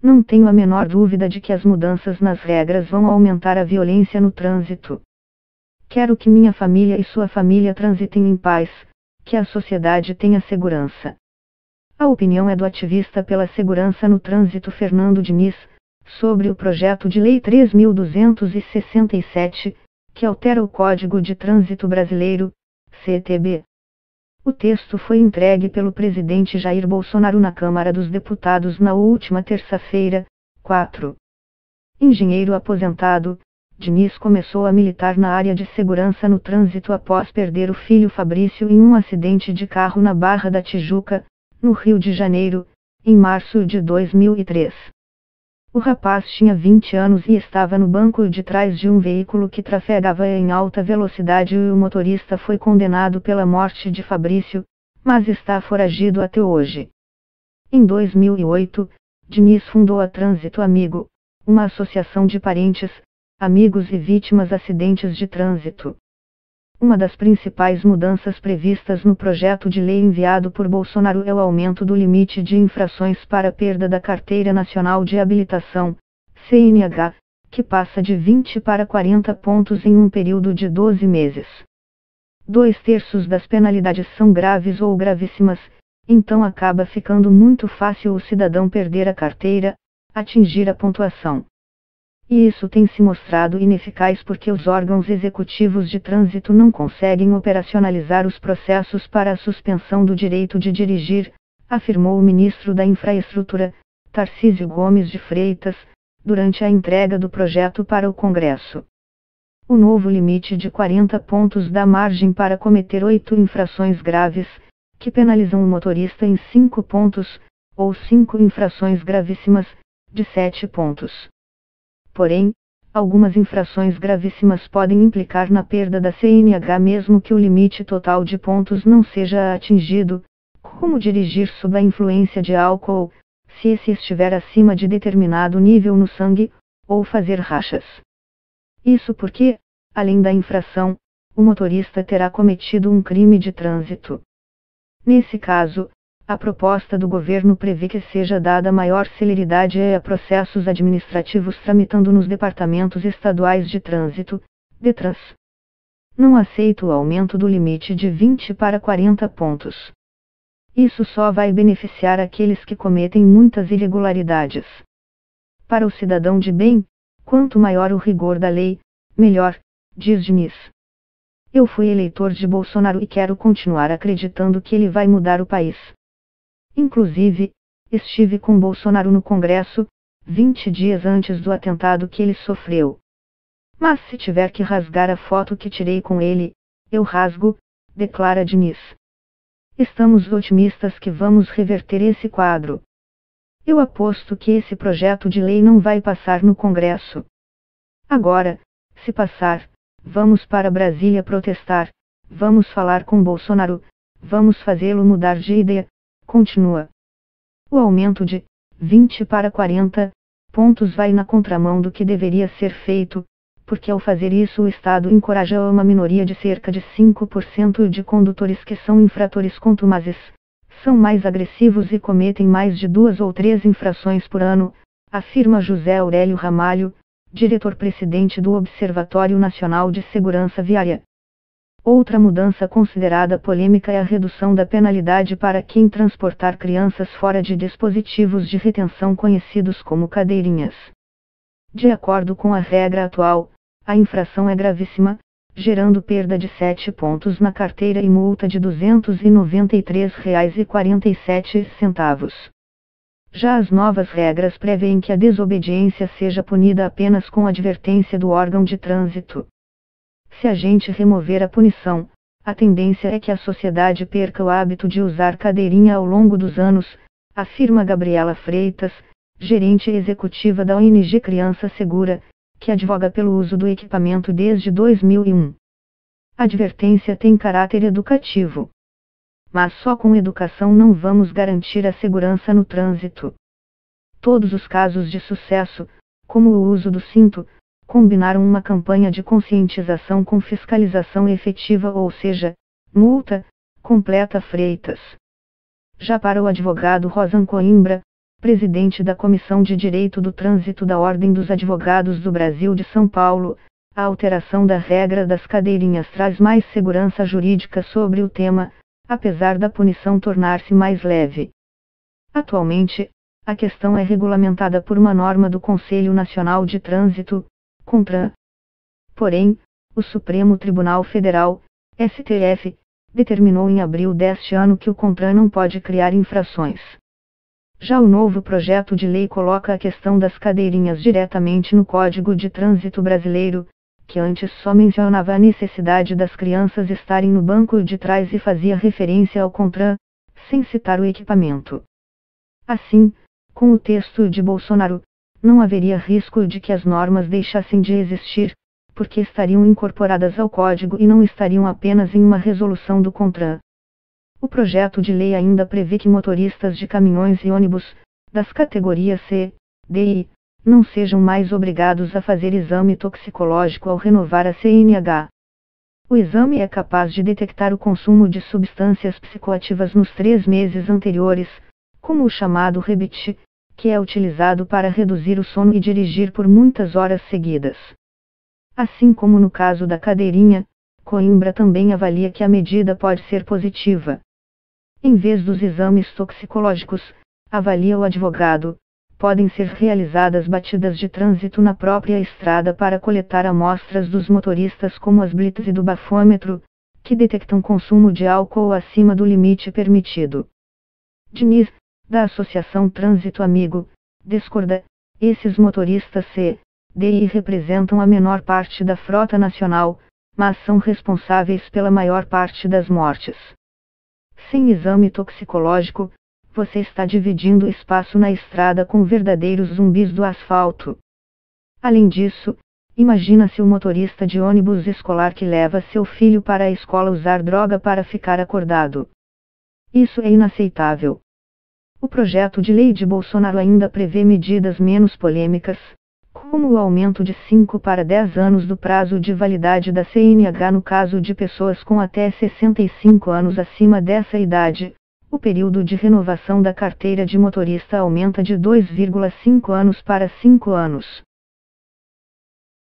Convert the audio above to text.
Não tenho a menor dúvida de que as mudanças nas regras vão aumentar a violência no trânsito. Quero que minha família e sua família transitem em paz, que a sociedade tenha segurança. A opinião é do ativista pela segurança no trânsito Fernando Diniz, sobre o projeto de lei 3.267, que altera o Código de Trânsito Brasileiro, CTB. O texto foi entregue pelo presidente Jair Bolsonaro na Câmara dos Deputados na última terça-feira, 4. Engenheiro aposentado, Diniz começou a militar na área de segurança no trânsito após perder o filho Fabrício em um acidente de carro na Barra da Tijuca, no Rio de Janeiro, em março de 2003. O rapaz tinha 20 anos e estava no banco de trás de um veículo que trafegava em alta velocidade e o motorista foi condenado pela morte de Fabrício, mas está foragido até hoje. Em 2008, Diniz fundou a Trânsito Amigo, uma associação de parentes, amigos e vítimas de acidentes de trânsito. Uma das principais mudanças previstas no projeto de lei enviado por Bolsonaro é o aumento do limite de infrações para perda da Carteira Nacional de Habilitação, CNH, que passa de 20 para 40 pontos em um período de 12 meses. 2/3 das penalidades são graves ou gravíssimas, então acaba ficando muito fácil o cidadão perder a carteira, atingir a pontuação. E isso tem se mostrado ineficaz porque os órgãos executivos de trânsito não conseguem operacionalizar os processos para a suspensão do direito de dirigir, afirmou o ministro da Infraestrutura, Tarcísio Gomes de Freitas, durante a entrega do projeto para o Congresso. O novo limite de 40 pontos dá margem para cometer 8 infrações graves, que penalizam o motorista em 5 pontos, ou 5 infrações gravíssimas, de 7 pontos. Porém, algumas infrações gravíssimas podem implicar na perda da CNH mesmo que o limite total de pontos não seja atingido, como dirigir sob a influência de álcool, se esse estiver acima de determinado nível no sangue, ou fazer rachas. Isso porque, além da infração, o motorista terá cometido um crime de trânsito. Nesse caso, a proposta do governo prevê que seja dada maior celeridade a processos administrativos tramitando nos departamentos estaduais de trânsito, DETRANS. Não aceito o aumento do limite de 20 para 40 pontos. Isso só vai beneficiar aqueles que cometem muitas irregularidades. Para o cidadão de bem, quanto maior o rigor da lei, melhor, diz Diniz. Eu fui eleitor de Bolsonaro e quero continuar acreditando que ele vai mudar o país. Inclusive, estive com Bolsonaro no Congresso, 20 dias antes do atentado que ele sofreu. Mas se tiver que rasgar a foto que tirei com ele, eu rasgo, declara Diniz. Estamos otimistas que vamos reverter esse quadro. Eu aposto que esse projeto de lei não vai passar no Congresso. Agora, se passar, vamos para Brasília protestar, vamos falar com Bolsonaro, vamos fazê-lo mudar de ideia. Continua. O aumento de 20 para 40 pontos vai na contramão do que deveria ser feito, porque ao fazer isso o Estado encoraja uma minoria de cerca de 5% de condutores que são infratores contumazes, são mais agressivos e cometem mais de 2 ou 3 infrações por ano, afirma José Aurélio Ramalho, diretor-presidente do Observatório Nacional de Segurança Viária. Outra mudança considerada polêmica é a redução da penalidade para quem transportar crianças fora de dispositivos de retenção conhecidos como cadeirinhas. De acordo com a regra atual, a infração é gravíssima, gerando perda de 7 pontos na carteira e multa de R$ 293,47. Já as novas regras prevêem que a desobediência seja punida apenas com advertência do órgão de trânsito. Se a gente remover a punição, a tendência é que a sociedade perca o hábito de usar cadeirinha ao longo dos anos, afirma Gabriela Freitas, gerente executiva da ONG Criança Segura, que advoga pelo uso do equipamento desde 2001. A advertência tem caráter educativo. Mas só com educação não vamos garantir a segurança no trânsito. Todos os casos de sucesso, como o uso do cinto, combinaram uma campanha de conscientização com fiscalização efetiva, ou seja, multa, completa Freitas. Já para o advogado Rosan Coimbra, presidente da Comissão de Direito do Trânsito da Ordem dos Advogados do Brasil de São Paulo, a alteração da regra das cadeirinhas traz mais segurança jurídica sobre o tema, apesar da punição tornar-se mais leve. Atualmente, a questão é regulamentada por uma norma do Conselho Nacional de Trânsito, CONTRAN. Porém, o Supremo Tribunal Federal, STF, determinou em abril deste ano que o CONTRAN não pode criar infrações. Já o novo projeto de lei coloca a questão das cadeirinhas diretamente no Código de Trânsito Brasileiro, que antes só mencionava a necessidade das crianças estarem no banco de trás e fazia referência ao CONTRAN, sem citar o equipamento. Assim, com o texto de Bolsonaro, não haveria risco de que as normas deixassem de existir, porque estariam incorporadas ao Código e não estariam apenas em uma resolução do CONTRAN. O projeto de lei ainda prevê que motoristas de caminhões e ônibus, das categorias C, D e I, não sejam mais obrigados a fazer exame toxicológico ao renovar a CNH. O exame é capaz de detectar o consumo de substâncias psicoativas nos 3 meses anteriores, como o chamado REBIT, que é utilizado para reduzir o sono e dirigir por muitas horas seguidas. Assim como no caso da cadeirinha, Coimbra também avalia que a medida pode ser positiva. Em vez dos exames toxicológicos, avalia o advogado, podem ser realizadas batidas de trânsito na própria estrada para coletar amostras dos motoristas como as blitz e do bafômetro, que detectam consumo de álcool acima do limite permitido. Diniz, da Associação Trânsito Amigo, discorda, esses motoristas C, D e I representam a menor parte da frota nacional, mas são responsáveis pela maior parte das mortes. Sem exame toxicológico, você está dividindo espaço na estrada com verdadeiros zumbis do asfalto. Além disso, imagina-se o motorista de ônibus escolar que leva seu filho para a escola usar droga para ficar acordado. Isso é inaceitável. O projeto de lei de Bolsonaro ainda prevê medidas menos polêmicas, como o aumento de 5 para 10 anos do prazo de validade da CNH no caso de pessoas com até 65 anos acima dessa idade. O período de renovação da carteira de motorista aumenta de 2,5 anos para 5 anos.